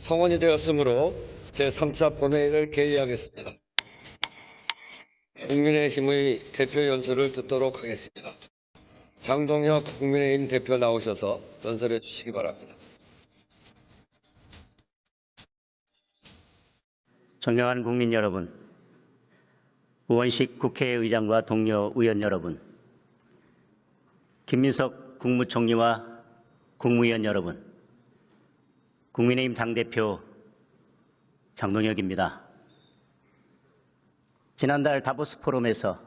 성원이 되었으므로 제3차 본회의를 개의하겠습니다. 국민의힘의 대표 연설을 듣도록 하겠습니다. 장동혁 국민의힘 대표 나오셔서 연설해 주시기 바랍니다. 존경하는 국민 여러분, 우원식 국회의장과 동료 의원 여러분, 김민석 국무총리와 국무위원 여러분, 국민의힘 당대표 장동혁입니다. 지난달 다보스 포럼에서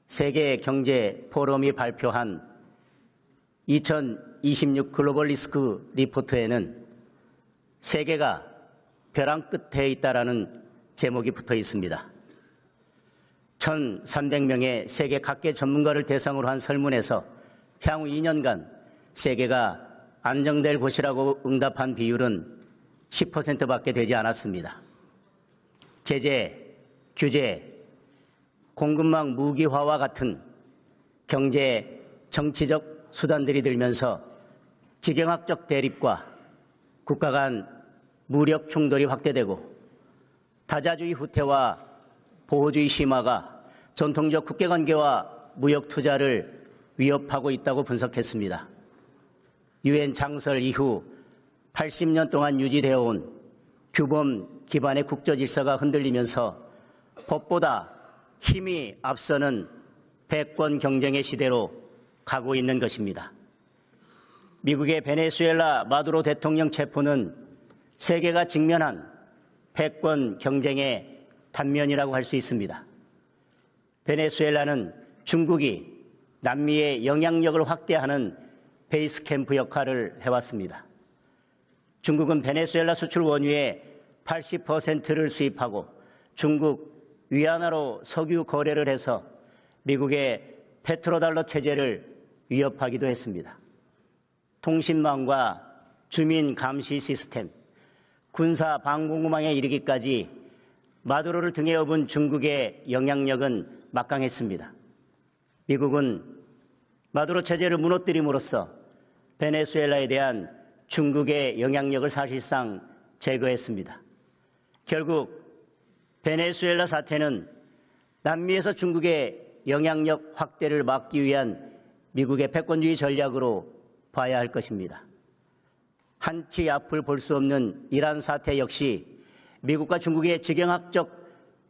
세계 경제 포럼이 발표한 2026 글로벌 리스크 리포트에는 세계가 벼랑 끝에 있다라는 제목이 붙어 있습니다. 1,300명의 세계 각계 전문가를 대상으로 한 설문에서 향후 2년간 세계가 안정될 곳이라고 응답한 비율은 10%밖에 되지 않았습니다. 제재, 규제, 공급망 무기화와 같은 경제, 정치적 수단들이 들면서 지경학적 대립과 국가 간 무력 충돌이 확대되고 다자주의 후퇴와 보호주의 심화가 전통적 국제관계와 무역 투자를 위협하고 있다고 분석했습니다. 유엔 창설 이후 80년 동안 유지되어 온 규범 기반의 국제질서가 흔들리면서 법보다 힘이 앞서는 패권 경쟁의 시대로 가고 있는 것입니다. 미국의 베네수엘라 마두로 대통령 체포는 세계가 직면한 패권 경쟁의 단면이라고 할 수 있습니다. 베네수엘라는 중국이 남미의 영향력을 확대하는 베이스 캠프 역할을 해왔습니다. 중국은 베네수엘라 수출 원유의 80%를 수입하고 중국 위안화로 석유 거래를 해서 미국의 페트로달러 체제를 위협하기도 했습니다. 통신망과 주민 감시 시스템, 군사 방공망에 이르기까지 마두로를 등에 업은 중국의 영향력은 막강했습니다. 미국은 마두로 체제를 무너뜨림으로써 베네수엘라에 대한 중국의 영향력을 사실상 제거했습니다. 결국 베네수엘라 사태는 남미에서 중국의 영향력 확대를 막기 위한 미국의 패권주의 전략으로 봐야 할 것입니다. 한치 앞을 볼 수 없는 이란 사태 역시 미국과 중국의 지경학적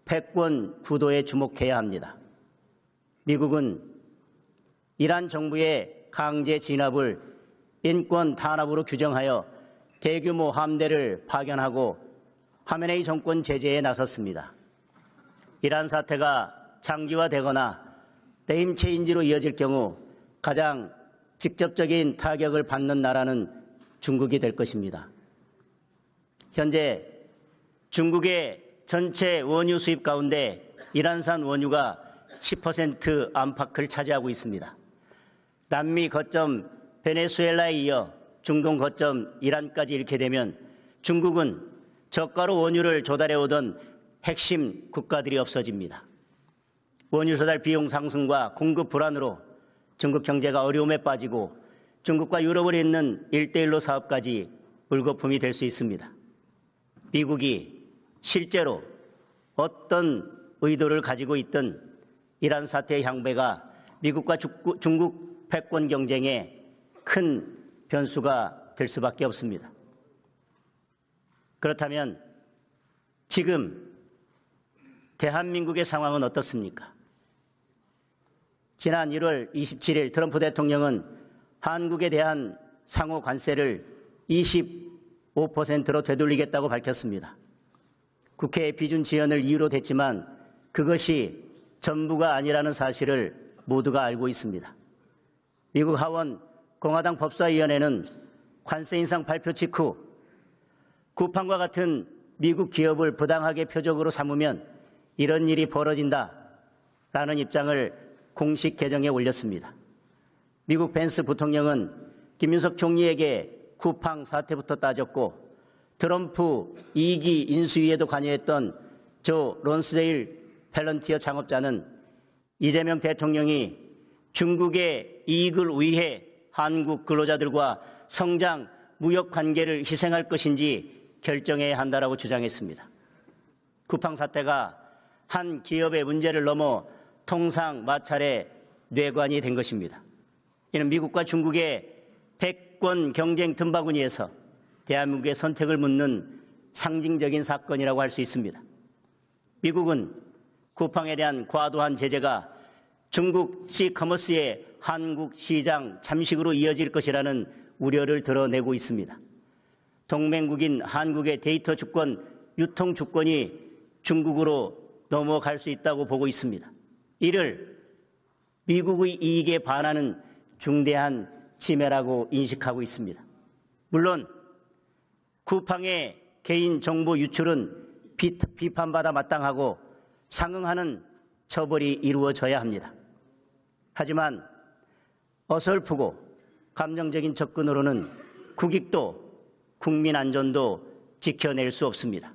패권 구도에 주목해야 합니다. 미국은 이란 정부의 강제 진압을 인권 탄압으로 규정하여 대규모 함대를 파견하고 하메네이 정권 제재에 나섰습니다. 이란 사태가 장기화되거나 네임 체인지로 이어질 경우 가장 직접적인 타격을 받는 나라는 중국이 될 것입니다. 현재 중국의 전체 원유 수입 가운데 이란산 원유가 10% 안팎을 차지하고 있습니다. 남미 거점 베네수엘라에 이어 중동 거점 이란까지 이렇게 되면 중국은 저가로 원유를 조달해오던 핵심 국가들이 없어집니다. 원유 조달 비용 상승과 공급 불안으로 중국 경제가 어려움에 빠지고 중국과 유럽을 잇는 1대1로 사업까지 물거품이 될 수 있습니다. 미국이 실제로 어떤 의도를 가지고 있든 이란 사태의 향배가 미국과 중국 패권 경쟁에 큰 변수가 될 수밖에 없습니다. 그렇다면 지금 대한민국의 상황은 어떻습니까? 지난 1월 27일 트럼프 대통령은 한국에 대한 상호 관세를 25%로 되돌리겠다고 밝혔습니다. 국회의 비준 지연을 이유로 댔지만 그것이 전부가 아니라는 사실을 모두가 알고 있습니다. 미국 하원 공화당 법사위원회는 관세 인상 발표 직후 쿠팡과 같은 미국 기업을 부당하게 표적으로 삼으면 이런 일이 벌어진다라는 입장을 공식 계정에 올렸습니다. 미국 벤스 부통령은 김민석 총리에게 쿠팡 사태부터 따졌고 트럼프 2기 인수위에도 관여했던 조 론스데일 펠런티어 창업자는 이재명 대통령이 중국의 이익을 위해 한국 근로자들과 성장 무역 관계를 희생할 것인지 결정해야 한다라고 주장했습니다. 쿠팡 사태가 한 기업의 문제를 넘어 통상 마찰의 뇌관이 된 것입니다. 이는 미국과 중국의 패권 경쟁 tum바구니에서 대한민국의 선택을 묻는 상징적인 사건이라고 할 수 있습니다. 미국은 쿠팡에 대한 과도한 제재가 중국 시커머스의 한국 시장 잠식으로 이어질 것이라는 우려를 드러내고 있습니다. 동맹국인 한국의 데이터 주권, 유통 주권이 중국으로 넘어갈 수 있다고 보고 있습니다. 이를 미국의 이익에 반하는 중대한 침해라고 인식하고 있습니다. 물론 쿠팡의 개인정보 유출은 비판받아 마땅하고 상응하는 처벌이 이루어져야 합니다. 하지만 어설프고 감정적인 접근으로는 국익도 국민 안전도 지켜낼 수 없습니다.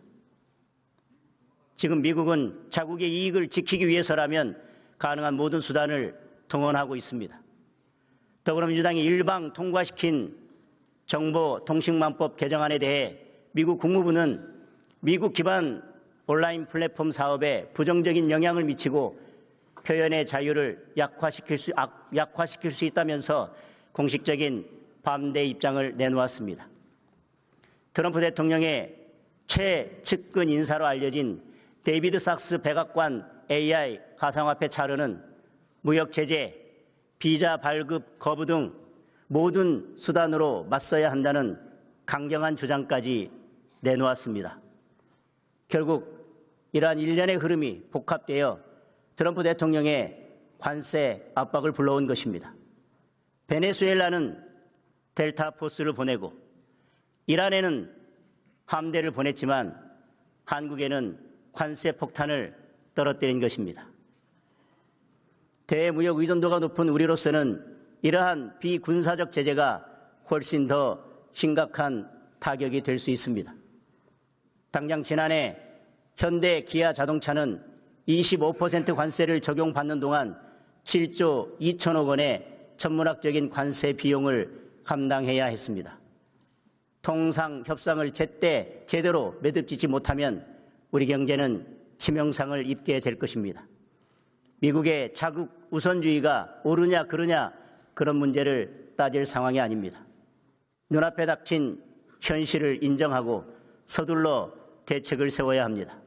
지금 미국은 자국의 이익을 지키기 위해서라면 가능한 모든 수단을 동원하고 있습니다. 더불어민주당이 일방 통과시킨 정보통신망법 개정안에 대해 미국 국무부는 미국 기반 온라인 플랫폼 사업에 부정적인 영향을 미치고 표현의 자유를 약화시킬 수 있다면서 공식적인 반대 입장을 내놓았습니다. 트럼프 대통령의 최측근 인사로 알려진 데이비드 sak스 백악관 AI 가상화폐 차르는 무역 제재, 비자 발급 거부 등 모든 수단으로 맞서야 한다는 강경한 주장까지 내놓았습니다. 결국 이러한 일련의 흐름이 복합되어 트럼프 대통령의 관세 압박을 불러온 것입니다. 베네수엘라는 델타 포스를 보내고 이란에는 함대를 보냈지만 한국에는 관세 폭탄을 떨어뜨린 것입니다. 대무역 의존도가 높은 우리로서는 이러한 비군사적 제재가 훨씬 더 심각한 타격이 될 수 있습니다. 당장 지난해 현대 기아 자동차는 25% 관세를 적용받는 동안 7조 2천억 원의 천문학적인 관세 비용을 감당해야 했습니다. 통상 협상을 제대로 매듭짓지 못하면 우리 경제는 치명상을 입게 될 것입니다. 미국의 자국 우선주의가 옳으냐 그르냐 그런 문제를 따질 상황이 아닙니다. 눈앞에 닥친 현실을 인정하고 서둘러 대책을 세워야 합니다.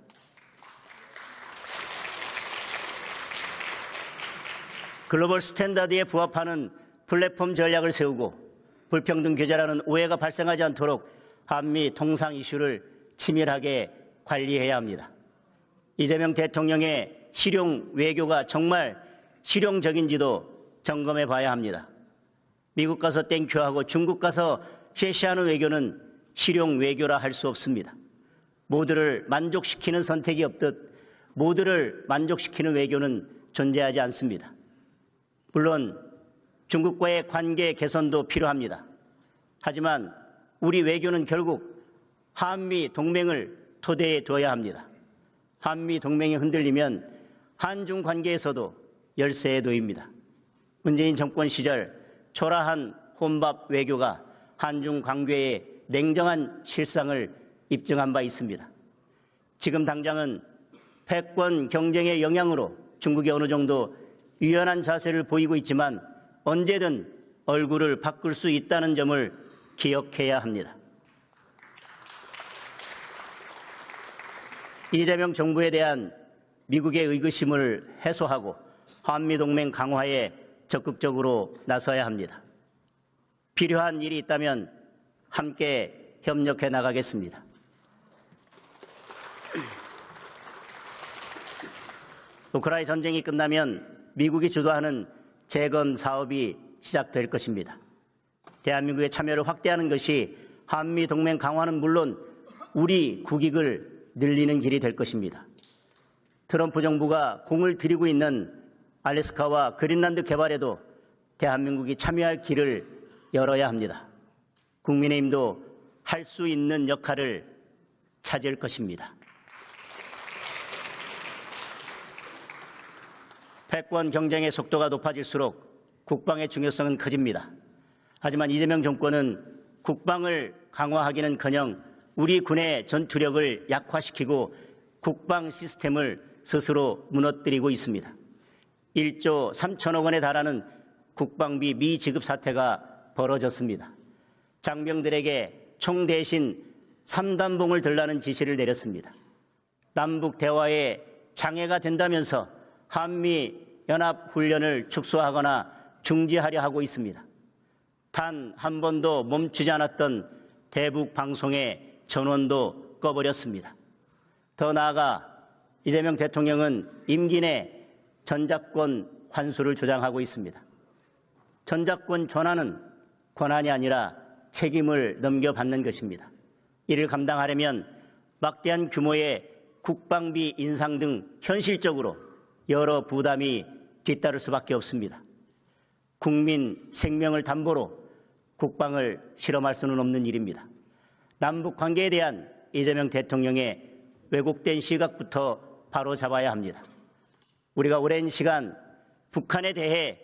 글로벌 스탠다드에 부합하는 플랫폼 전략을 세우고 불평등 규제라는 오해가 발생하지 않도록 한미 통상 이슈를 치밀하게 관리해야 합니다. 이재명 대통령의 실용 외교가 정말 실용적인지도 점검해 봐야 합니다. 미국 가서 땡큐하고 중국 가서 쉐시하는 외교는 실용 외교라 할 수 없습니다. 모두를 만족시키는 선택이 없듯 모두를 만족시키는 외교는 존재하지 않습니다. 물론 중국과의 관계 개선도 필요합니다. 하지만 우리 외교는 결국 한미 동맹을 토대에 둬야 합니다. 한미 동맹이 흔들리면 한중 관계에서도 열세에 놓입니다. 문재인 정권 시절 초라한 혼밥 외교가 한중 관계의 냉정한 실상을 입증한 바 있습니다. 지금 당장은 패권 경쟁의 영향으로 중국이 어느 정도 유연한 자세를 보이고 있지만 언제든 얼굴을 바꿀 수 있다는 점을 기억해야 합니다. 이재명 정부에 대한 미국의 의구심을 해소하고 한미동맹 강화에 적극적으로 나서야 합니다. 필요한 일이 있다면 함께 협력해 나가겠습니다. 우크라이나 전쟁이 끝나면 미국이 주도하는 재건 사업이 시작될 것입니다. 대한민국의 참여를 확대하는 것이 한미동맹 강화는 물론 우리 국익을 늘리는 길이 될 것입니다. 트럼프 정부가 공을 들이고 있는 알래스카와 그린란드 개발에도 대한민국이 참여할 길을 열어야 합니다. 국민의힘도 할 수 있는 역할을 찾을 것입니다. 패권 경쟁의 속도가 높아질수록 국방의 중요성은 커집니다. 하지만 이재명 정권은 국방을 강화하기는커녕 우리 군의 전투력을 약화시키고 국방 시스템을 스스로 무너뜨리고 있습니다. 1조 3천억 원에 달하는 국방비 미지급 사태가 벌어졌습니다. 장병들에게 총 대신 3단봉을 들라는 지시를 내렸습니다. 남북 대화에 장애가 된다면서 한미연합훈련을 축소하거나 중지하려 하고 있습니다. 단 한 번도 멈추지 않았던 대북 방송의 전원도 꺼버렸습니다. 더 나아가 이재명 대통령은 임기 내 전작권 환수를 주장하고 있습니다. 전작권 전환은 권한이 아니라 책임을 넘겨받는 것입니다. 이를 감당하려면 막대한 규모의 국방비 인상 등 현실적으로 여러 부담이 뒤따를 수밖에 없습니다. 국민 생명을 담보로 국방을 실험할 수는 없는 일입니다. 남북 관계에 대한 이재명 대통령의 왜곡된 시각부터 바로 잡아야 합니다. 우리가 오랜 시간 북한에 대해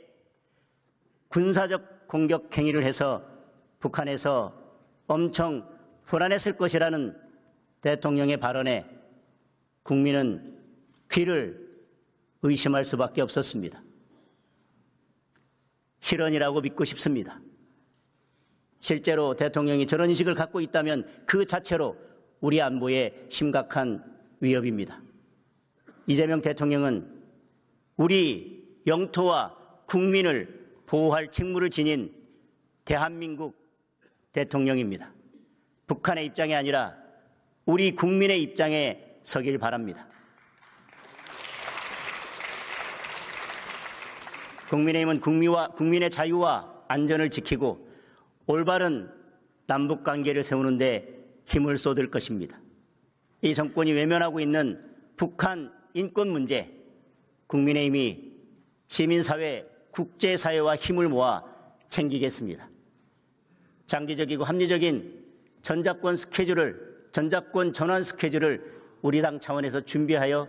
군사적 공격 행위를 해서 북한에서 엄청 불안했을 것이라는 대통령의 발언에 국민은 귀를 의심할 수밖에 없었습니다. 실언이라고 믿고 싶습니다. 실제로 대통령이 저런 인식을 갖고 있다면 그 자체로 우리 안보에 심각한 위협입니다. 이재명 대통령은 우리 영토와 국민을 보호할 책무를 지닌 대한민국 대통령입니다. 북한의 입장이 아니라 우리 국민의 입장에 서길 바랍니다. 국민의힘은 국민의 자유와 안전을 지키고 올바른 남북관계를 세우는 데 힘을 쏟을 것입니다. 이 정권이 외면하고 있는 북한 인권 문제, 국민의힘이 시민사회, 국제사회와 힘을 모아 챙기겠습니다. 장기적이고 합리적인 전작권 전환 스케줄을 우리 당 차원에서 준비하여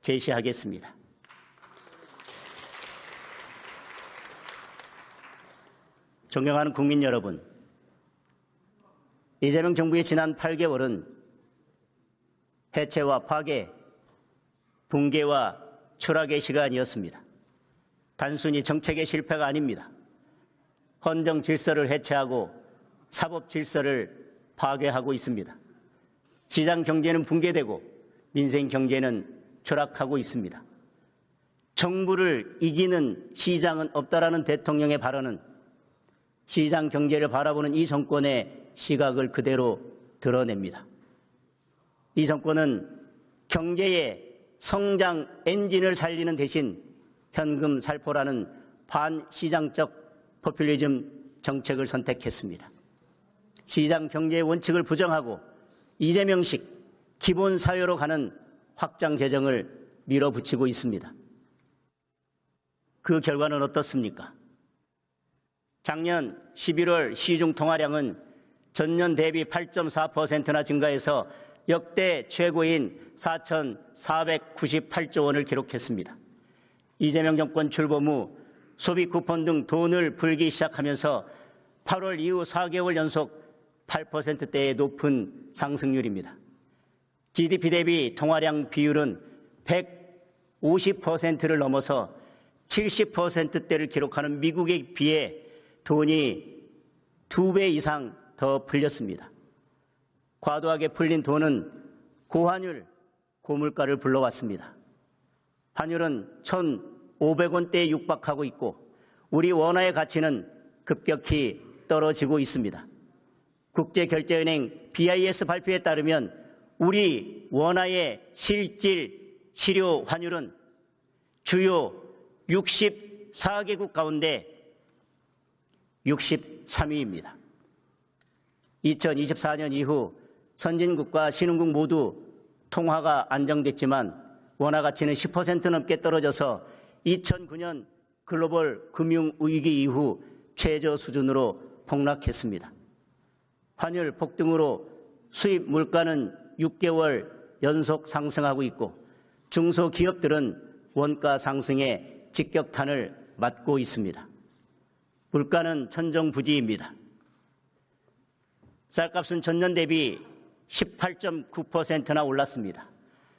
제시하겠습니다. 존경하는 국민 여러분, 이재명 정부의 지난 8개월은 해체와 파괴, 붕괴와 추락의 시간이었습니다. 단순히 정책의 실패가 아닙니다. 헌정 질서를 해체하고 사법 질서를 파괴하고 있습니다. 시장 경제는 붕괴되고 민생 경제는 추락하고 있습니다. 정부를 이기는 시장은 없다라는 대통령의 발언은 시장 경제를 바라보는 이 정권의 시각을 그대로 드러냅니다. 이 정권은 경제의 성장 엔진을 살리는 대신 현금 살포라는 반시장적 포퓰리즘 정책을 선택했습니다. 시장 경제의 원칙을 부정하고 이재명식 기본 사회로 가는 확장 재정을 밀어붙이고 있습니다. 그 결과는 어떻습니까? 작년 11월 시중 통화량은 전년 대비 8.4%나 증가해서 역대 최고인 4,498조 원을 기록했습니다. 이재명 정권 출범 후 소비 쿠폰 등 돈을 풀기 시작하면서 8월 이후 4개월 연속 8%대의 높은 상승률입니다. GDP 대비 통화량 비율은 150%를 넘어서 70%대를 기록하는 미국에 비해 돈이 2배 이상 더 풀렸습니다. 과도하게 풀린 돈은 고환율, 고물가를 불러왔습니다. 환율은 1,500원대에 육박하고 있고 우리 원화의 가치는 급격히 떨어지고 있습니다. 국제결제은행 BIS 발표에 따르면 우리 원화의 실질 실효 환율은 주요 64개국 가운데 63위입니다. 2024년 이후 선진국과 신흥국 모두 통화가 안정됐지만 원화 가치는 10% 넘게 떨어져서 2009년 글로벌 금융위기 이후 최저 수준으로 폭락했습니다. 환율 폭등으로 수입 물가는 6개월 연속 상승하고 있고 중소기업들은 원가 상승에 직격탄을 맞고 있습니다. 물가는 천정부지입니다. 쌀값은 전년 대비 18.9%나 올랐습니다.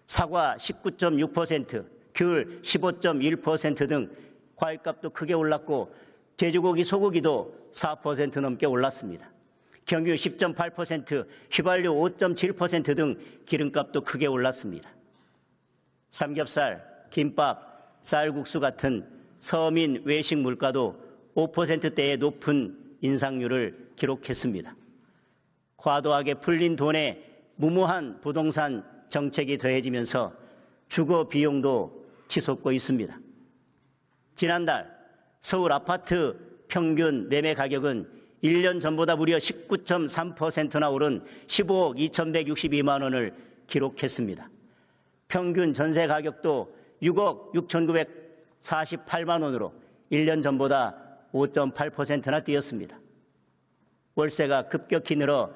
사과 19.6%, 귤 15.1% 등 과일값도 크게 올랐고 돼지고기, 소고기도 4% 넘게 올랐습니다. 경유 10.8%, 휘발유 5.7% 등 기름값도 크게 올랐습니다. 삼겹살, 김밥, 쌀국수 같은 서민 외식 물가도 5%대의 높은 인상률을 기록했습니다. 과도하게 풀린 돈에 무모한 부동산 정책이 더해지면서 주거 비용도 치솟고 있습니다. 지난달 서울 아파트 평균 매매 가격은 1년 전보다 무려 19.3%나 오른 15억 2,162만 원을 기록했습니다. 평균 전세 가격도 6억 6,948만 원으로 1년 전보다 5.8%나 뛰었습니다. 월세가 급격히 늘어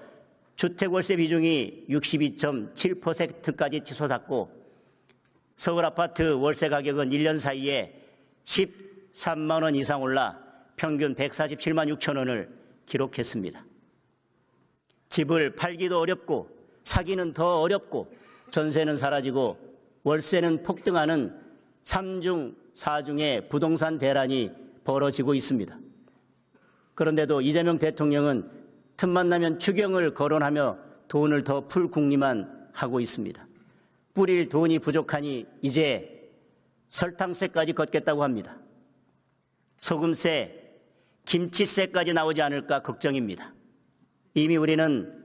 주택월세 비중이 62.7%까지 치솟았고 서울 아파트 월세 가격은 1년 사이에 13만 원 이상 올라 평균 147만 6천 원을 기록했습니다. 집을 팔기도 어렵고 사기는 더 어렵고 전세는 사라지고 월세는 폭등하는 3중 4중의 부동산 대란이 벌어지고 있습니다. 그런데도 이재명 대통령은 틈만 나면 추경을 거론하며 돈을 더 풀 궁리만 하고 있습니다. 뿌릴 돈이 부족하니 이제 설탕세까지 걷겠다고 합니다. 소금세, 김치세까지 나오지 않을까 걱정입니다. 이미 우리는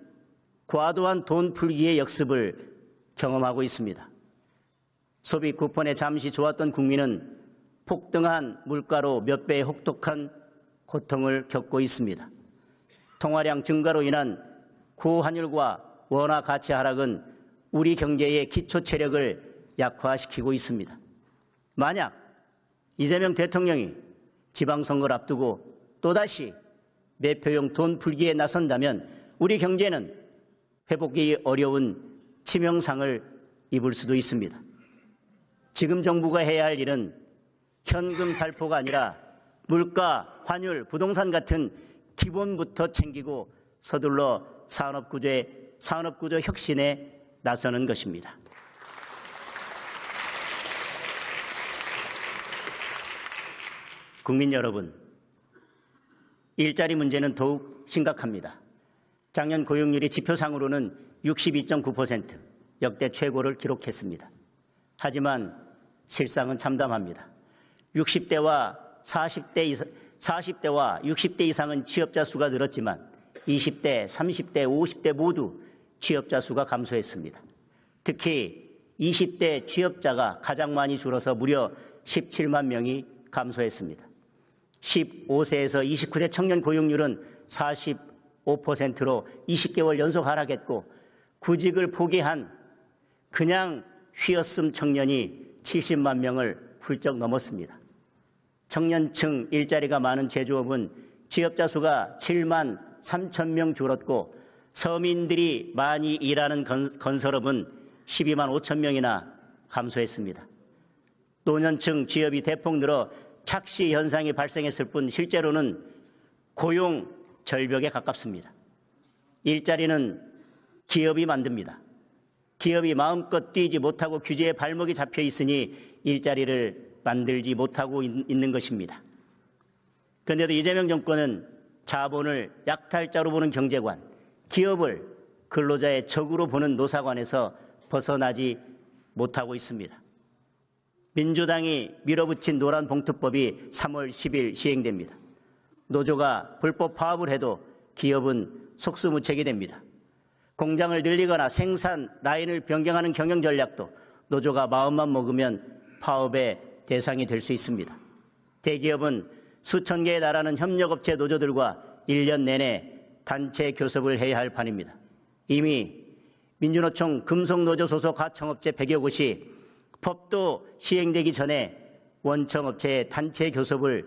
과도한 돈 풀기의 역습을 경험하고 있습니다. 소비 쿠폰에 잠시 좋았던 국민은 폭등한 물가로 몇 배의 혹독한 고통을 겪고 있습니다. 통화량 증가로 인한 고환율과 원화 가치 하락은 우리 경제의 기초 체력을 약화시키고 있습니다. 만약 이재명 대통령이 지방선거를 앞두고 또다시 매표용 돈 풀기에 나선다면 우리 경제는 회복이 어려운 치명상을 입을 수도 있습니다. 지금 정부가 해야 할 일은 현금 살포가 아니라 물가, 환율, 부동산 같은 기본부터 챙기고 서둘러 산업구조 혁신에 나서는 것입니다. 국민 여러분, 일자리 문제는 더욱 심각합니다. 작년 고용률이 지표상으로는 62.9%, 역대 최고를 기록했습니다. 하지만 실상은 참담합니다. 40대와 60대 이상은 취업자 수가 늘었지만 20대, 30대, 50대 모두 취업자 수가 감소했습니다. 특히 20대 취업자가 가장 많이 줄어서 무려 17만 명이 감소했습니다. 15세에서 29세 청년 고용률은 45%로 20개월 연속 하락했고 구직을 포기한 그냥 쉬었음 청년이 70만 명을 훌쩍 넘었습니다. 청년층 일자리가 많은 제조업은 취업자 수가 7만 3천 명 줄었고 서민들이 많이 일하는 건설업은 12만 5천 명이나 감소했습니다. 노년층 취업이 대폭 늘어 착시 현상이 발생했을 뿐 실제로는 고용 절벽에 가깝습니다. 일자리는 기업이 만듭니다. 기업이 마음껏 뛰지 못하고 규제에 발목이 잡혀 있으니 일자리를 만들지 못하고 있는 것입니다. 그런데도 이재명 정권은 자본을 약탈자로 보는 경제관, 기업을 근로자의 적으로 보는 노사관에서 벗어나지 못하고 있습니다. 민주당이 밀어붙인 노란봉투법이 3월 10일 시행됩니다. 노조가 불법 파업을 해도 기업은 속수무책이 됩니다. 공장을 늘리거나 생산 라인을 변경하는 경영 전략도 노조가 마음만 먹으면 파업의 대상이 될 수 있습니다. 대기업은 수천 개에 달하는 협력업체 노조들과 1년 내내 단체 교섭을 해야 할 판입니다. 이미 민주노총 금속노조 소속 하청업체 100여 곳이 법도 시행되기 전에 원청업체의 단체 교섭을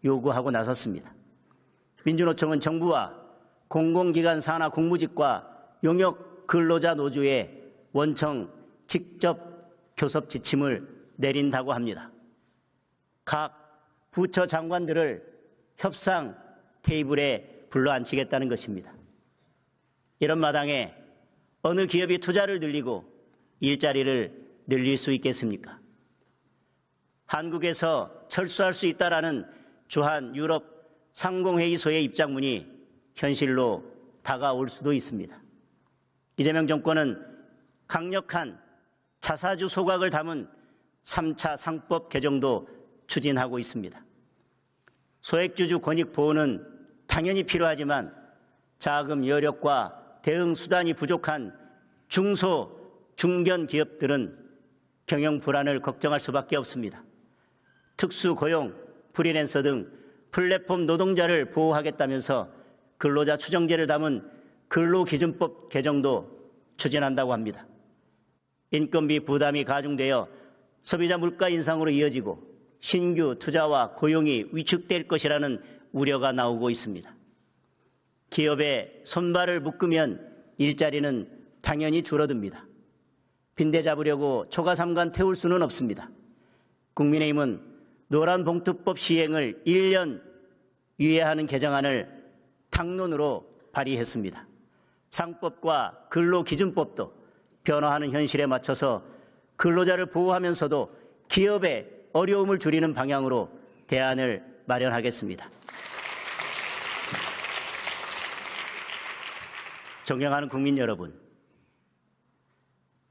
요구하고 나섰습니다. 민주노총은 정부와 공공기관 산하 공무직과 용역 근로자 노조에 원청 직접 교섭 지침을 내린다고 합니다. 각 부처 장관들을 협상 테이블에 불러앉히겠다는 것입니다. 이런 마당에 어느 기업이 투자를 늘리고 일자리를 늘릴 수 있겠습니까? 한국에서 철수할 수 있다라는 주한 유럽 상공회의소의 입장문이 현실로 다가올 수도 있습니다. 이재명 정권은 강력한 자사주 소각을 담은 3차 상법 개정도 추진하고 있습니다. 소액주주 권익 보호는 당연히 필요하지만 자금 여력과 대응 수단이 부족한 중소, 중견 기업들은 경영 불안을 걱정할 수밖에 없습니다. 특수고용, 프리랜서 등 플랫폼 노동자를 보호하겠다면서 근로자 추정제를 담은 근로기준법 개정도 추진한다고 합니다. 인건비 부담이 가중되어 소비자 물가 인상으로 이어지고 신규 투자와 고용이 위축될 것이라는 우려가 나오고 있습니다. 기업에 손발을 묶으면 일자리는 당연히 줄어듭니다. 빈대 잡으려고 초가삼간 태울 수는 없습니다. 국민의힘은 노란봉투법 시행을 1년 유예하는 개정안을 당론으로 발의했습니다. 상법과 근로기준법도 변화하는 현실에 맞춰서 근로자를 보호하면서도 기업의 어려움을 줄이는 방향으로 대안을 마련하겠습니다. 존경하는 국민 여러분,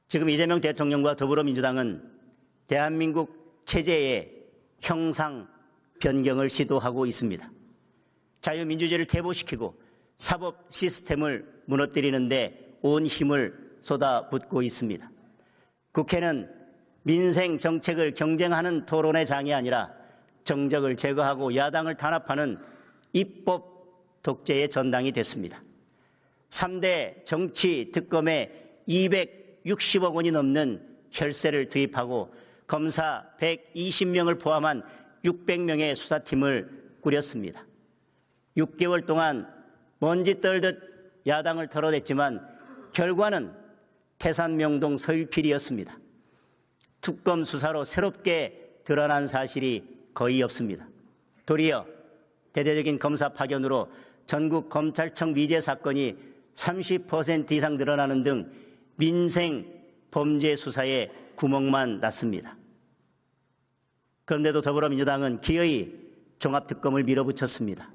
지금 이재명 대통령과 더불어민주당은 대한민국 체제의 형상 변경을 시도하고 있습니다. 자유민주주의를 퇴보시키고 사법 시스템을 무너뜨리는 데 온 힘을 쏟아붓고 있습니다. 국회는 민생 정책을 경쟁하는 토론의 장이 아니라 정적을 제거하고 야당을 단합하는 입법 독재의 전당이 됐습니다. 3대 정치 특검에 260억 원이 넘는 혈세를 투입하고 검사 120명을 포함한 600명의 수사팀을 꾸렸습니다. 6개월 동안 먼지 떨듯 야당을 털어냈지만 결과는 태산명동 서일필이었습니다. 특검 수사로 새롭게 드러난 사실이 거의 없습니다. 도리어 대대적인 검사 파견으로 전국 검찰청 미제 사건이 30% 이상 늘어나는 등 민생 범죄 수사에 구멍만 났습니다. 그런데도 더불어민주당은 기어이 종합특검을 밀어붙였습니다.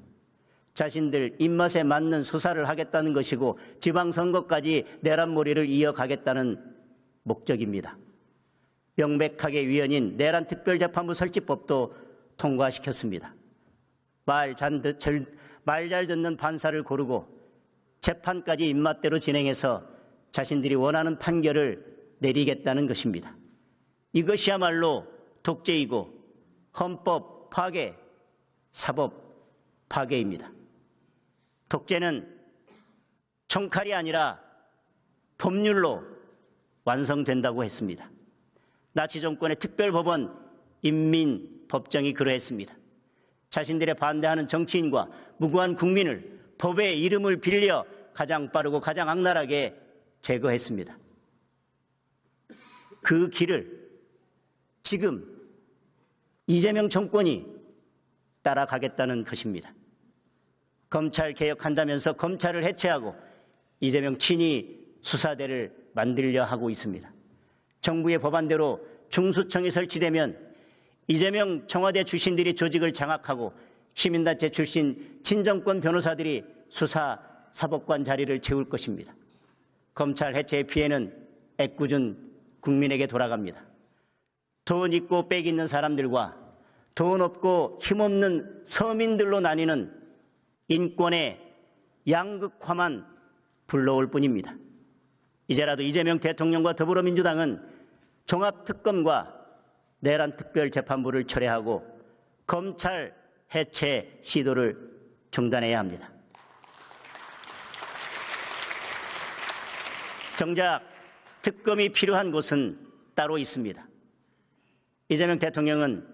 자신들 입맛에 맞는 수사를 하겠다는 것이고 지방선거까지 내란몰이를 이어가겠다는 목적입니다. 명백하게 위헌인 내란특별재판부 설치법도 통과시켰습니다. 말 잘 듣는 판사를 고르고 재판까지 입맛대로 진행해서 자신들이 원하는 판결을 내리겠다는 것입니다. 이것이야말로 독재이고 헌법 파괴, 사법 파괴입니다. 독재는 총칼이 아니라 법률로 완성된다고 했습니다. 나치 정권의 특별법원 인민법정이 그러했습니다. 자신들의 반대하는 정치인과 무고한 국민을 법의 이름을 빌려 가장 빠르고 가장 악랄하게 제거했습니다. 그 길을 지금 이재명 정권이 따라가겠다는 것입니다. 검찰 개혁한다면서 검찰을 해체하고 이재명 친위 수사대를 만들려 하고 있습니다. 정부의 법안대로 중수청이 설치되면 이재명 청와대 출신들이 조직을 장악하고 시민단체 출신 친정권 변호사들이 수사 사법관 자리를 채울 것입니다. 검찰 해체의 피해는 애꿎은 국민에게 돌아갑니다. 돈 있고 빽 있는 사람들과 돈 없고 힘없는 서민들로 나뉘는 인권의 양극화만 불러올 뿐입니다. 이제라도 이재명 대통령과 더불어민주당은 종합특검과 내란특별재판부를 철회하고 검찰 해체 시도를 중단해야 합니다. 정작 특검이 필요한 곳은 따로 있습니다. 이재명 대통령은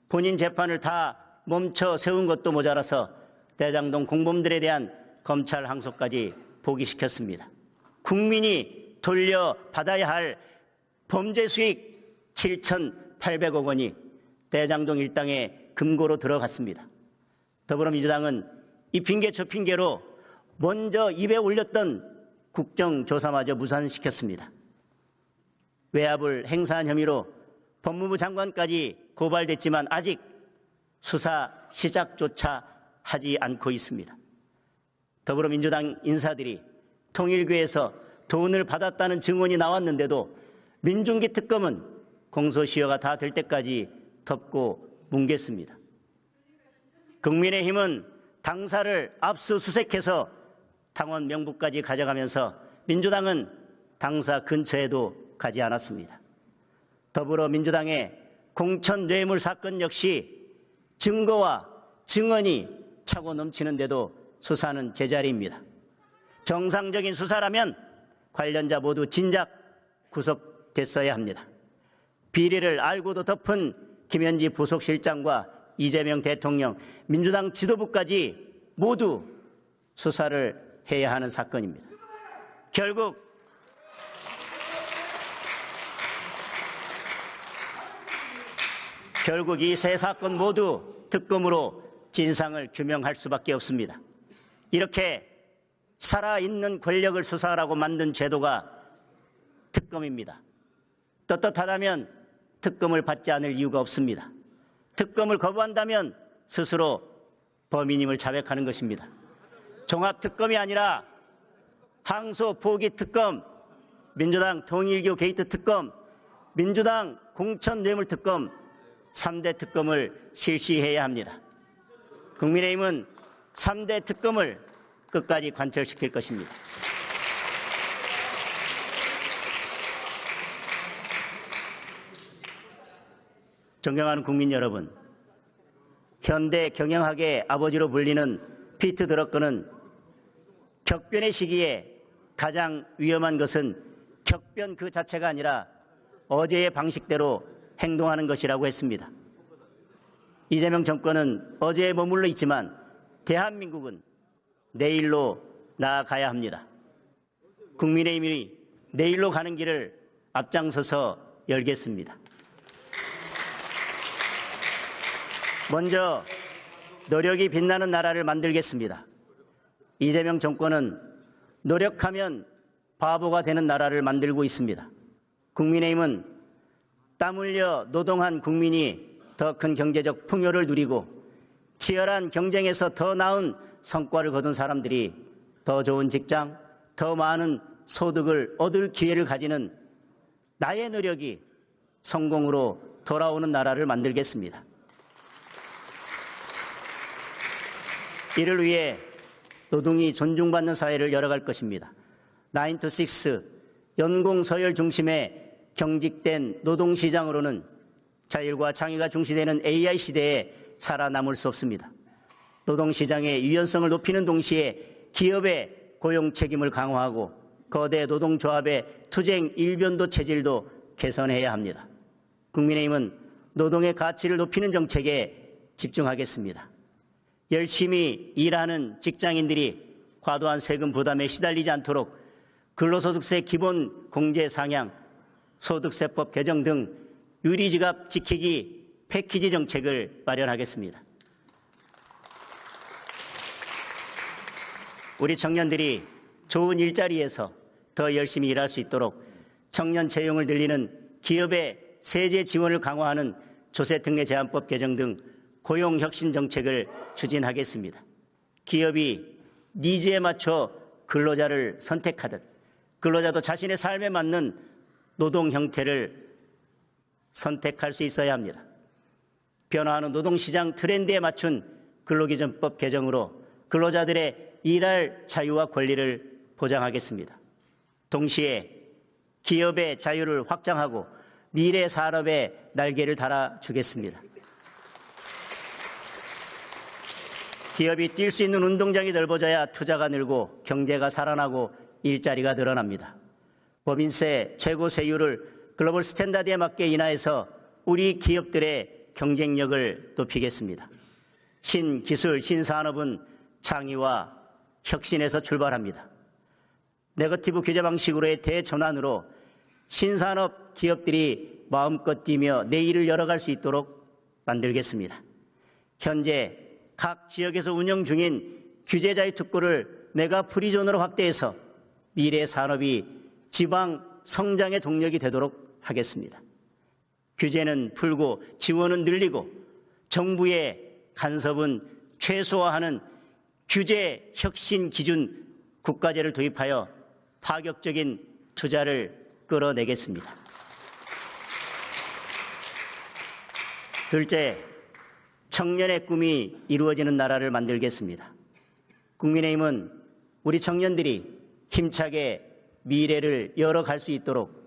본인 재판을 다 멈춰 세운 것도 모자라서 대장동 공범들에 대한 검찰 항소까지 포기시켰습니다. 국민이 돌려받아야 할 범죄 수익 7,800억 원이 대장동 일당의 금고로 들어갔습니다. 더불어민주당은 이 핑계 저 핑계로 먼저 입에 올렸던 국정조사마저 무산시켰습니다. 외압을 행사한 혐의로 법무부 장관까지 고발됐지만 아직 수사 시작조차 하지 않고 있습니다. 더불어민주당 인사들이 통일교에서 돈을 받았다는 증언이 나왔는데도 민중기 특검은 공소시효가 다 될 때까지 덮고 뭉갰습니다. 국민의힘은 당사를 압수수색해서 당원 명부까지 가져가면서 민주당은 당사 근처에도 가지 않았습니다. 더불어민주당의 공천 뇌물 사건 역시 증거와 증언이 차고 넘치는데도 수사는 제자리입니다. 정상적인 수사라면 관련자 모두 진작 구속됐어야 합니다. 비리를 알고도 덮은 김현지 부속실장과 이재명 대통령, 민주당 지도부까지 모두 수사를 해야 하는 사건입니다. 결국 이 세 사건 모두 특검으로 진상을 규명할 수밖에 없습니다. 이렇게 살아있는 권력을 수사하라고 만든 제도가 특검입니다. 떳떳하다면 특검을 받지 않을 이유가 없습니다. 특검을 거부한다면 스스로 범인임을 자백하는 것입니다. 종합특검이 아니라 항소 포기 특검, 민주당 통일교 게이트 특검, 민주당 공천 뇌물 특검, 3대 특검을 실시해야 합니다. 국민의힘은 3대 특검을 끝까지 관철시킬 것입니다. 존경하는 국민 여러분, 현대 경영학의 아버지로 불리는 피트 드러커는 격변의 시기에 가장 위험한 것은 격변 그 자체가 아니라 어제의 방식대로 행동하는 것이라고 했습니다. 이재명 정권은 어제에 머물러 있지만 대한민국은 내일로 나아가야 합니다. 국민의힘이 내일로 가는 길을 앞장서서 열겠습니다. 먼저 노력이 빛나는 나라를 만들겠습니다. 이재명 정권은 노력하면 바보가 되는 나라를 만들고 있습니다. 국민의힘은 땀 흘려 노동한 국민이 더 큰 경제적 풍요를 누리고 치열한 경쟁에서 더 나은 성과를 거둔 사람들이 더 좋은 직장, 더 많은 소득을 얻을 기회를 가지는 나의 노력이 성공으로 돌아오는 나라를 만들겠습니다. 이를 위해 노동이 존중받는 사회를 열어갈 것입니다. 9to6 연공서열 중심의 경직된 노동시장으로는 자율과 창의가 중시되는 AI 시대에 살아남을 수 없습니다. 노동시장의 유연성을 높이는 동시에 기업의 고용 책임을 강화하고 거대 노동조합의 투쟁 일변도 체질도 개선해야 합니다. 국민의힘은 노동의 가치를 높이는 정책에 집중하겠습니다. 열심히 일하는 직장인들이 과도한 세금 부담에 시달리지 않도록 근로소득세 기본 공제 상향, 소득세법 개정 등 유리지갑 지키기 패키지 정책을 마련하겠습니다. 우리 청년들이 좋은 일자리에서 더 열심히 일할 수 있도록 청년 채용을 늘리는 기업의 세제 지원을 강화하는 조세특례 제한법 개정 등 고용혁신 정책을 추진하겠습니다. 기업이 니즈에 맞춰 근로자를 선택하듯 근로자도 자신의 삶에 맞는 노동 형태를 선택할 수 있어야 합니다. 변화하는 노동시장 트렌드에 맞춘 근로기준법 개정으로 근로자들의 일할 자유와 권리를 보장하겠습니다. 동시에 기업의 자유를 확장하고 미래 산업의 날개를 달아주겠습니다. 기업이 뛸 수 있는 운동장이 넓어져야 투자가 늘고 경제가 살아나고 일자리가 늘어납니다. 법인세 최고 세율을 글로벌 스탠다드에 맞게 인하해서 우리 기업들의 경쟁력을 높이겠습니다. 신기술, 신산업은 창의와 혁신에서 출발합니다. 네거티브 규제 방식으로의 대전환으로 신산업 기업들이 마음껏 뛰며 내일을 열어갈 수 있도록 만들겠습니다. 현재 각 지역에서 운영 중인 규제자유 특구를 메가 프리존으로 확대해서 미래 산업이 지방 성장의 동력이 되도록 하겠습니다. 규제는 풀고 지원은 늘리고 정부의 간섭은 최소화하는 규제 혁신 기준 국가제를 도입하여 파격적인 투자를 끌어내겠습니다. 둘째, 청년의 꿈이 이루어지는 나라를 만들겠습니다. 국민의힘은 우리 청년들이 힘차게 미래를 열어갈 수 있도록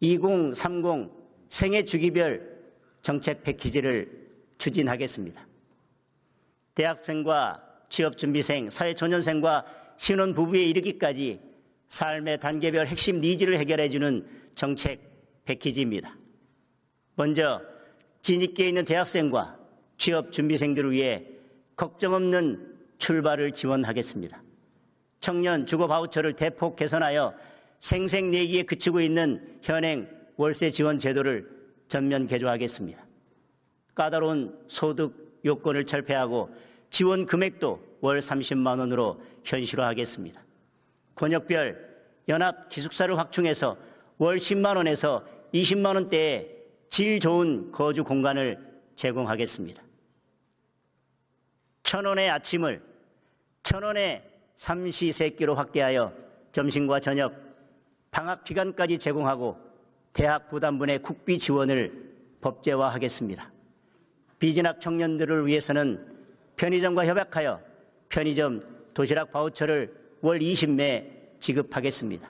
2030 생애 주기별 정책 패키지를 추진하겠습니다. 대학생과 취업준비생, 사회초년생과 신혼부부에 이르기까지 삶의 단계별 핵심 니즈를 해결해주는 정책 패키지입니다. 먼저 진입기에 있는 대학생과 취업준비생들을 위해 걱정 없는 출발을 지원하겠습니다. 청년 주거 바우처를 대폭 개선하여 생색내기에 그치고 있는 현행 월세 지원 제도를 전면 개조하겠습니다. 까다로운 소득 요건을 철폐하고 지원 금액도 월 30만 원으로 현실화하겠습니다. 권역별 연합 기숙사를 확충해서 월 10만 원에서 20만 원대의 질 좋은 거주 공간을 제공하겠습니다. 1,000원의 아침을 1,000원의 삼시세끼로 확대하여 점심과 저녁, 방학 기간까지 제공하고 대학 부담분의 국비 지원을 법제화하겠습니다. 비진학 청년들을 위해서는 편의점과 협약하여 편의점 도시락 바우처를 월 20매 지급하겠습니다.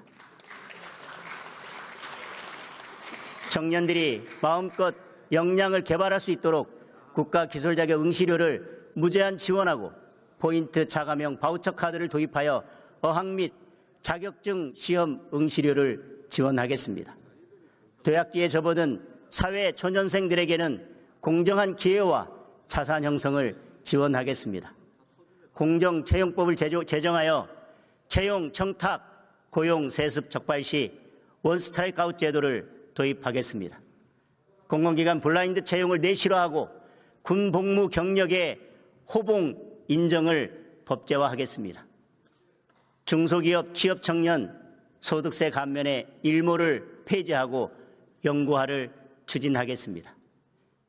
청년들이 마음껏 역량을 개발할 수 있도록 국가기술자격 응시료를 무제한 지원하고 포인트 자가명 바우처 카드를 도입하여 어학 및 자격증 시험 응시료를 지원하겠습니다. 도약기에 접어든 사회 초년생들에게는 공정한 기회와 자산 형성을 지원하겠습니다. 공정채용법을 제정하여 채용, 청탁, 고용, 세습 적발 시 원스트라이크 아웃 제도를 도입하겠습니다. 공공기관 블라인드 채용을 내실화하고 군복무 경력의 호봉 인정을 법제화하겠습니다. 중소기업 취업 청년 소득세 감면의 일모를 폐지하고 영구화를 추진하겠습니다.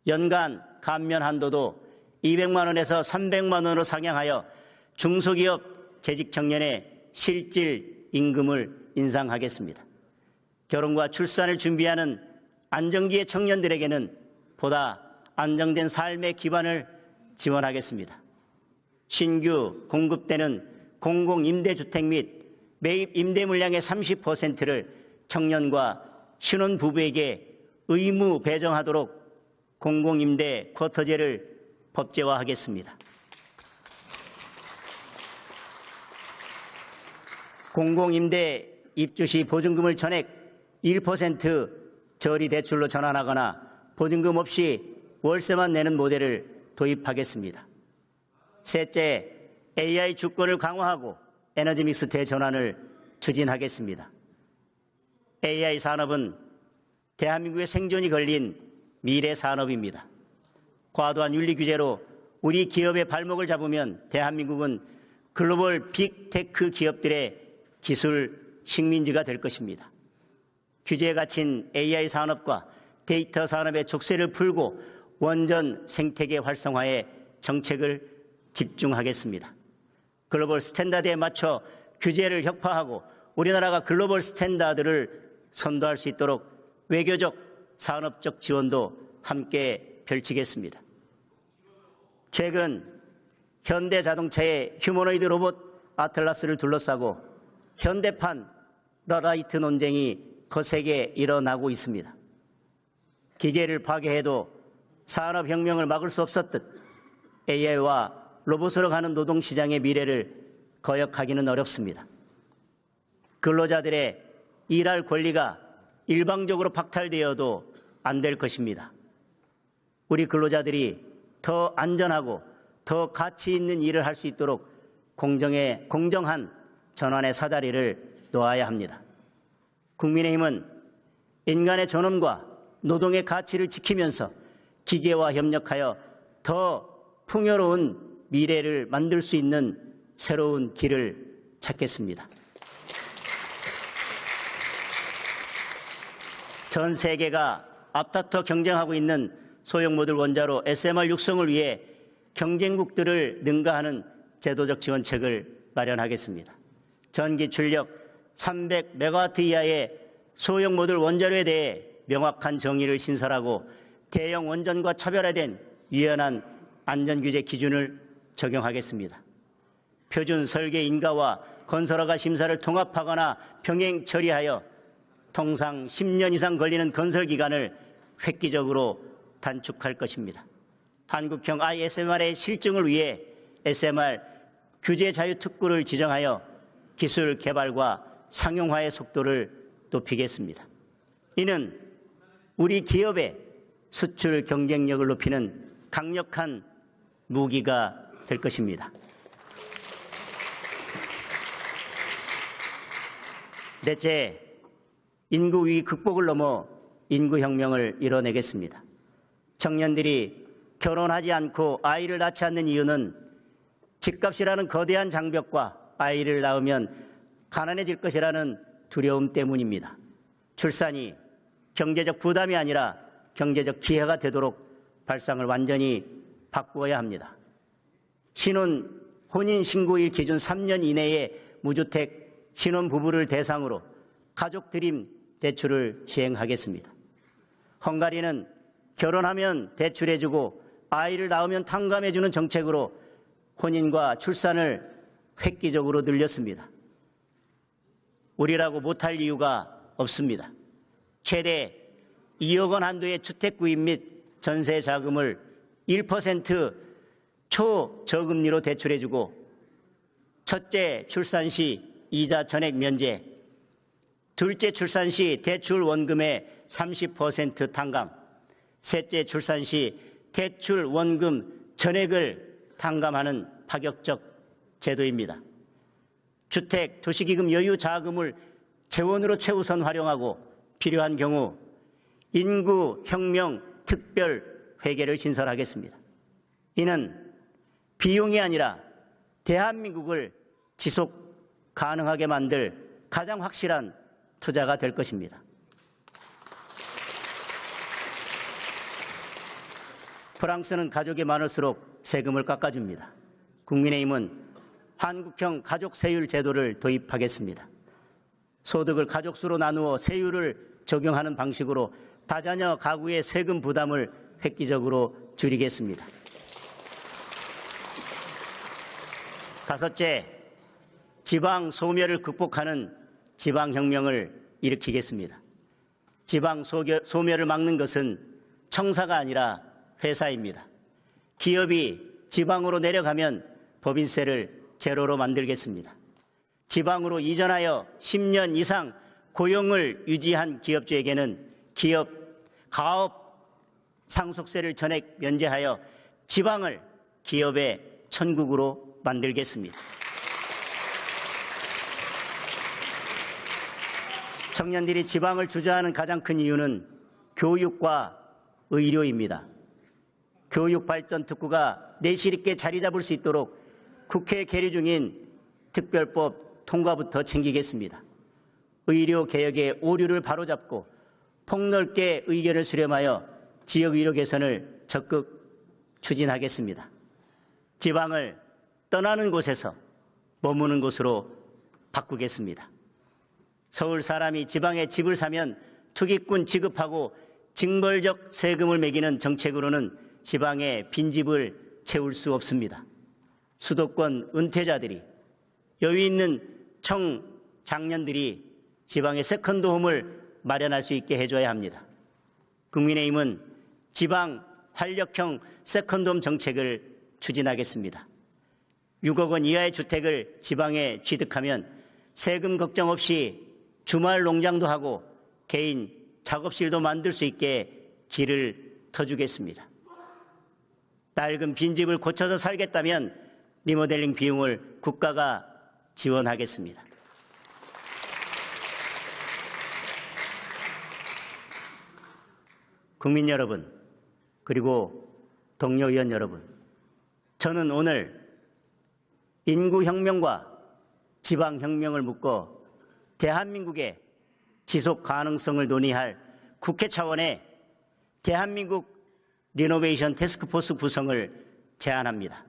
연간 감면 한도도 200만 원에서 300만 원으로 상향하여 중소기업 재직 청년의 실질 임금을 인상하겠습니다. 결혼과 출산을 준비하는 안정기의 청년들에게는 보다 안정된 삶의 기반을 지원하겠습니다. 신규 공급되는 공공임대주택 및 매입 임대 물량의 30%를 청년과 신혼부부에게 의무 배정하도록 공공임대 쿼터제를 법제화하겠습니다. 공공임대 입주 시 보증금을 전액 1% 저리 대출로 전환하거나 보증금 없이 월세만 내는 모델을 도입하겠습니다. 셋째, AI 주권을 강화하고 에너지 믹스 대전환을 추진하겠습니다. AI 산업은 대한민국의 생존이 걸린 미래 산업입니다. 과도한 윤리 규제로 우리 기업의 발목을 잡으면 대한민국은 글로벌 빅테크 기업들의 기술 식민지가 될 것입니다. 규제에 갇힌 AI 산업과 데이터 산업의 족쇄를 풀고 원전 생태계 활성화에 정책을 집중하겠습니다. 글로벌 스탠다드에 맞춰 규제를 혁파하고 우리나라가 글로벌 스탠다드를 선도할 수 있도록 외교적, 산업적 지원도 함께 펼치겠습니다. 최근 현대자동차의 휴머노이드 로봇 아틀라스를 둘러싸고 현대판 러라이트 논쟁이 거세게 일어나고 있습니다. 기계를 파괴해도 산업혁명을 막을 수 없었듯 AI와 로봇으로 가는 노동시장의 미래를 거역하기는 어렵습니다. 근로자들의 일할 권리가 일방적으로 박탈되어도 안 될 것입니다. 우리 근로자들이 더 안전하고 더 가치 있는 일을 할 수 있도록 공정한 전환의 사다리를 놓아야 합니다. 국민의힘은 인간의 존엄과 노동의 가치를 지키면서 기계와 협력하여 더 풍요로운 미래를 만들 수 있는 새로운 길을 찾겠습니다. 전 세계가 앞다퉈 경쟁하고 있는 소형 모듈 원자로 SMR 육성을 위해 경쟁국들을 능가하는 제도적 지원책을 마련하겠습니다. 전기 출력 300메가와트 이하의 소형 모듈 원자로에 대해 명확한 정의를 신설하고 대형 원전과 차별화된 유연한 안전규제 기준을 적용하겠습니다. 표준 설계 인가와 건설허가 심사를 통합하거나 병행 처리하여 통상 10년 이상 걸리는 건설 기간을 획기적으로 단축할 것입니다. 한국형 ISMR의 실증을 위해 SMR 규제 자유 특구를 지정하여 기술 개발과 상용화의 속도를 높이겠습니다. 이는 우리 기업의 수출 경쟁력을 높이는 강력한 무기가 될 것입니다. 넷째, 인구 위기 극복을 넘어 인구혁명을 이뤄내겠습니다. 청년들이 결혼하지 않고 아이를 낳지 않는 이유는 집값이라는 거대한 장벽과 아이를 낳으면 가난해질 것이라는 두려움 때문입니다. 출산이 경제적 부담이 아니라 경제적 기회가 되도록 발상을 완전히 바꾸어야 합니다. 신혼 혼인신고일 기준 3년 이내에 무주택 신혼부부를 대상으로 가족 드림 대출을 시행하겠습니다. 헝가리는 결혼하면 대출해주고 아이를 낳으면 탕감해주는 정책으로 혼인과 출산을 획기적으로 늘렸습니다. 우리라고 못할 이유가 없습니다. 최대 2억 원 한도의 주택 구입 및 전세 자금을 1% 초저금리로 대출해주고 첫째 출산 시 이자 전액 면제, 둘째 출산 시 대출 원금의 30% 탕감, 셋째 출산 시 대출 원금 전액을 탕감하는 파격적 제도입니다. 주택 도시기금 여유 자금을 재원으로 최우선 활용하고 필요한 경우 인구혁명 특별 회계를 신설하겠습니다. 이는 비용이 아니라 대한민국을 지속 가능하게 만들 가장 확실한 투자가 될 것입니다. 프랑스는 가족이 많을수록 세금을 깎아줍니다. 국민의힘은 한국형 가족 세율 제도를 도입하겠습니다. 소득을 가족수로 나누어 세율을 적용하는 방식으로 다자녀 가구의 세금 부담을 획기적으로 줄이겠습니다. 다섯째, 지방 소멸을 극복하는 지방혁명을 일으키겠습니다. 지방 소멸을 막는 것은 청사가 아니라 회사입니다. 기업이 지방으로 내려가면 법인세를 제로로 만들겠습니다. 지방으로 이전하여 10년 이상 고용을 유지한 기업주에게는 가업 상속세를 전액 면제하여 지방을 기업의 천국으로 만들겠습니다. 청년들이 지방을 주저하는 가장 큰 이유는 교육과 의료입니다. 교육발전특구가 내실 있게 자리 잡을 수 있도록 국회에 계류 중인 특별법 통과부터 챙기겠습니다. 의료개혁의 오류를 바로잡고 폭넓게 의견을 수렴하여 지역의료 개선을 적극 추진하겠습니다. 지방을 떠나는 곳에서 머무는 곳으로 바꾸겠습니다. 서울 사람이 지방에 집을 사면 투기꾼 취급하고 징벌적 세금을 매기는 정책으로는 지방의 빈집을 채울 수 없습니다. 수도권 은퇴자들이 여유 있는 청장년들이 지방의 세컨드홈을 마련할 수 있게 해줘야 합니다. 국민의힘은 지방 활력형 세컨드홈 정책을 추진하겠습니다. 6억 원 이하의 주택을 지방에 취득하면 세금 걱정 없이 주말 농장도 하고 개인 작업실도 만들 수 있게 길을 터주겠습니다. 낡은 빈집을 고쳐서 살겠다면 리모델링 비용을 국가가 지원하겠습니다. 국민 여러분, 그리고 동료 의원 여러분, 저는 오늘 인구혁명과 지방혁명을 묶어 대한민국의 지속 가능성을 논의할 국회 차원의 대한민국 리노베이션 태스크포스 구성을 제안합니다.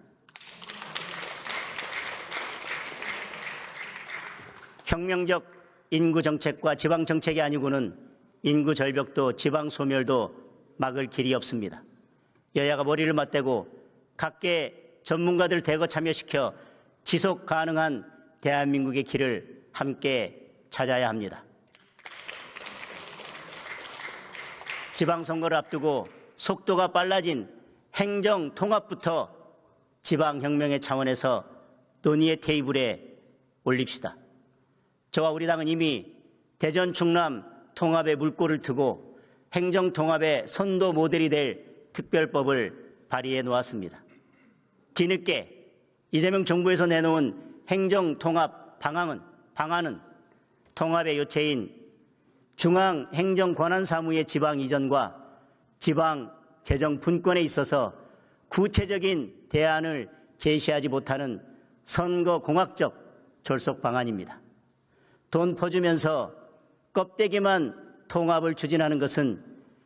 혁명적 인구 정책과 지방 정책이 아니고는 인구 절벽도 지방 소멸도 막을 길이 없습니다. 여야가 머리를 맞대고 각계 전문가들 대거 참여시켜 지속 가능한 대한민국의 길을 함께 찾아야 합니다. 지방선거를 앞두고 속도가 빨라진 행정 통합부터 지방혁명의 차원에서 논의의 테이블에 올립시다. 저와 우리 당은 이미 대전 충남 통합의 물꼬를 트고 행정 통합의 선도 모델이 될 특별법을 발의해 놓았습니다. 뒤늦게 이재명 정부에서 내놓은 행정 통합 방안은 통합의 요체인 중앙 행정 권한 사무의 지방 이전과 지방 재정 분권에 있어서 구체적인 대안을 제시하지 못하는 선거공학적 졸속 방안입니다. 돈 퍼주면서 껍데기만 통합을 추진하는 것은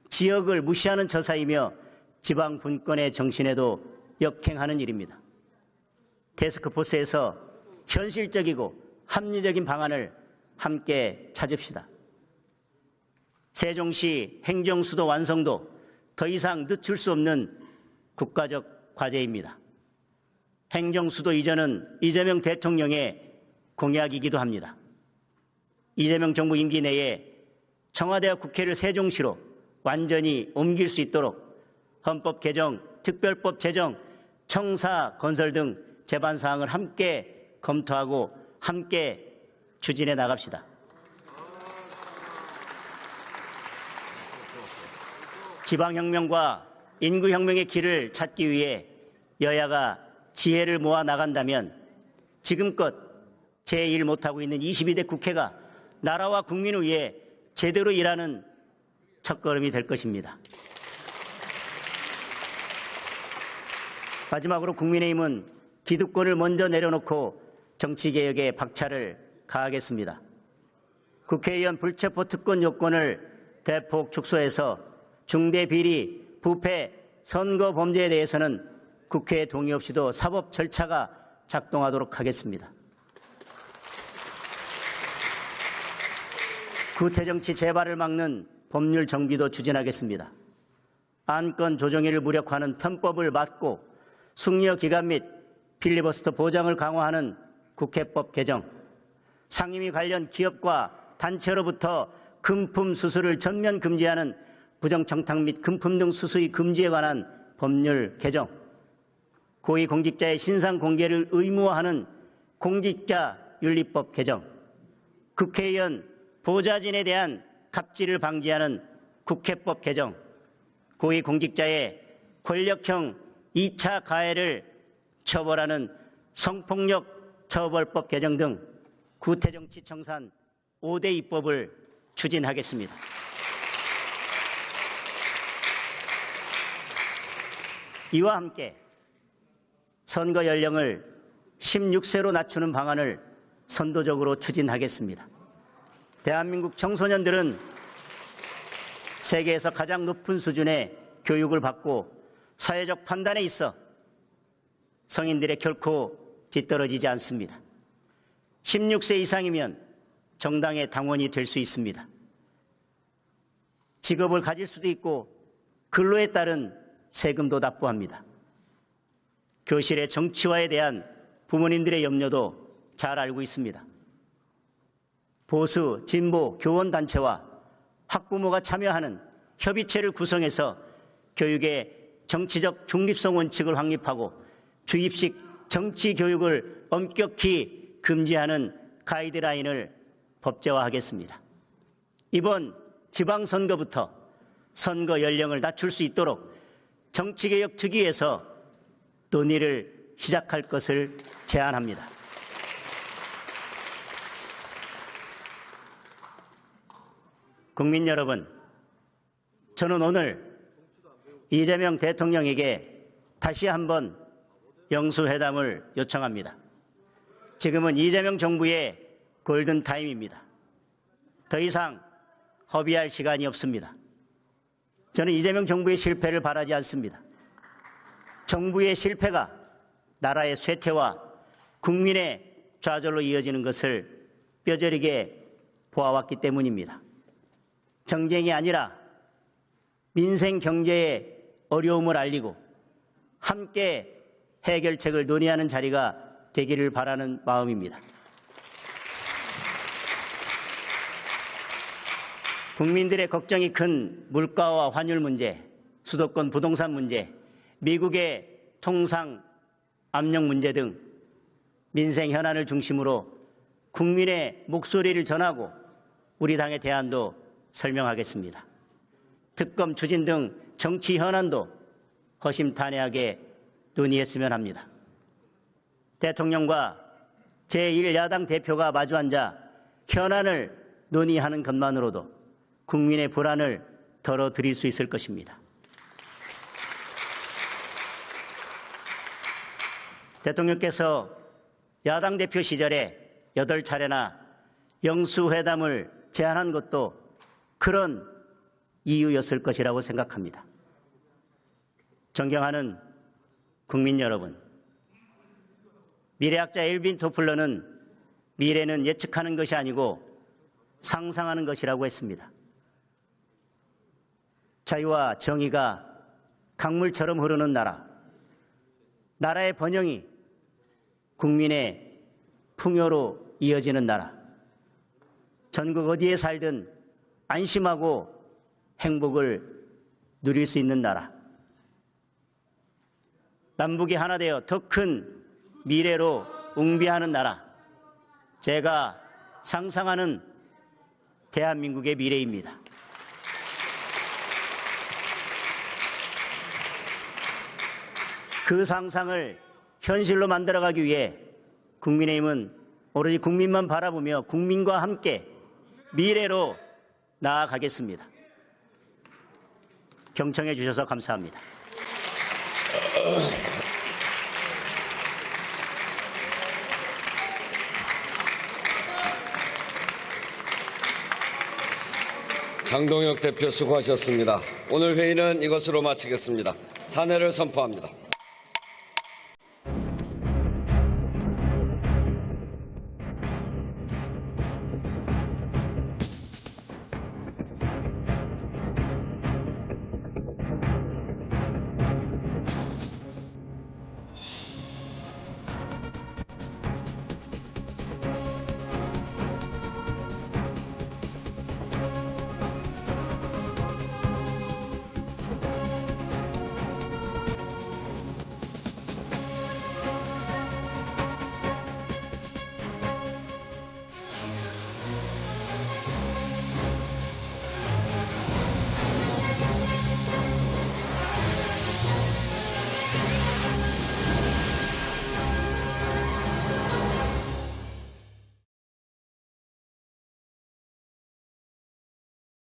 지역을 무시하는 처사이며 지방 분권의 정신에도 역행하는 일입니다. 태스크포스에서 현실적이고 합리적인 방안을 함께 찾읍시다. 세종시 행정수도 완성도 더 이상 늦출 수 없는 국가적 과제입니다. 행정수도 이전은 이재명 대통령의 공약이기도 합니다. 이재명 정부 임기 내에 청와대와 국회를 세종시로 완전히 옮길 수 있도록 헌법 개정, 특별법 제정, 청사 건설 등 제반 사항을 함께 검토하고 함께 추진해 나갑시다. 지방혁명과 인구혁명의 길을 찾기 위해 여야가 지혜를 모아 나간다면 지금껏 제1 못하고 있는 22대 국회가 나라와 국민을 위해 제대로 일하는 첫걸음이 될 것입니다. 마지막으로 국민의힘은 기득권을 먼저 내려놓고 정치개혁에 박차를 가하겠습니다. 국회의원 불체포 특권 요건을 대폭 축소해서 중대비리, 부패, 선거 범죄에 대해서는 국회의 동의 없이도 사법 절차가 작동하도록 하겠습니다. 구태정치 재발을 막는 법률 정비도 추진하겠습니다. 안건 조정위를 무력화하는 편법을 막고 숙려 기간 및 필리버스터 보장을 강화하는 국회법 개정, 상임위 관련 기업과 단체로부터 금품 수수를 전면 금지하는 부정청탁 및 금품 등 수수의 금지에 관한 법률 개정, 고위공직자의 신상 공개를 의무화하는 공직자윤리법 개정, 국회의원 보좌진에 대한 갑질을 방지하는 국회법 개정, 고위공직자의 권력형 2차 가해를 처벌하는 성폭력 처벌법 개정 등 구태정치 청산 5대 입법을 추진하겠습니다. 이와 함께 선거 연령을 16세로 낮추는 방안을 선도적으로 추진하겠습니다. 대한민국 청소년들은 세계에서 가장 높은 수준의 교육을 받고 사회적 판단에 있어 성인들의 결코 뒤떨어지지 않습니다. 16세 이상이면 정당의 당원이 될 수 있습니다. 직업을 가질 수도 있고 근로에 따른 세금도 납부합니다. 교실의 정치화에 대한 부모님들의 염려도 잘 알고 있습니다. 보수, 진보, 교원단체와 학부모가 참여하는 협의체를 구성해서 교육의 정치적 중립성 원칙을 확립하고 주입식 정치 교육을 엄격히 금지하는 가이드라인을 법제화하겠습니다. 이번 지방선거부터 선거 연령을 낮출 수 있도록 정치개혁 특위에서 논의를 시작할 것을 제안합니다. 국민 여러분, 저는 오늘 이재명 대통령에게 다시 한번 영수회담을 요청합니다. 지금은 이재명 정부의 골든타임입니다. 더 이상 허비할 시간이 없습니다. 저는 이재명 정부의 실패를 바라지 않습니다. 정부의 실패가 나라의 쇠퇴와 국민의 좌절로 이어지는 것을 뼈저리게 보아왔기 때문입니다. 정쟁이 아니라 민생 경제의 어려움을 알리고 함께 해결책을 논의하는 자리가 되기를 바라는 마음입니다. 국민들의 걱정이 큰 물가와 환율 문제, 수도권 부동산 문제, 미국의 통상 압력 문제 등 민생 현안을 중심으로 국민의 목소리를 전하고 우리 당의 대안도 설명하겠습니다. 특검 추진 등 정치 현안도 허심탄회하게 논의했으면 합니다. 대통령과 제1야당 대표가 마주 앉아 현안을 논의하는 것만으로도 국민의 불안을 덜어드릴 수 있을 것입니다. 대통령께서 야당 대표 시절에 8차례나 영수회담을 제안한 것도 그런 이유였을 것이라고 생각합니다. 존경하는 국민 여러분, 미래학자 엘빈 토플러는 미래는 예측하는 것이 아니고 상상하는 것이라고 했습니다. 자유와 정의가 강물처럼 흐르는 나라, 나라의 번영이 국민의 풍요로 이어지는 나라, 전국 어디에 살든 안심하고 행복을 누릴 수 있는 나라, 남북이 하나 되어 더 큰 미래로 웅비하는 나라, 제가 상상하는 대한민국의 미래입니다. 그 상상을 현실로 만들어가기 위해 국민의힘은 오로지 국민만 바라보며 국민과 함께 미래로 나아가겠습니다. 경청해 주셔서 감사합니다. 장동혁 대표 수고하셨습니다. 오늘 회의는 이것으로 마치겠습니다. 사내를 선포합니다.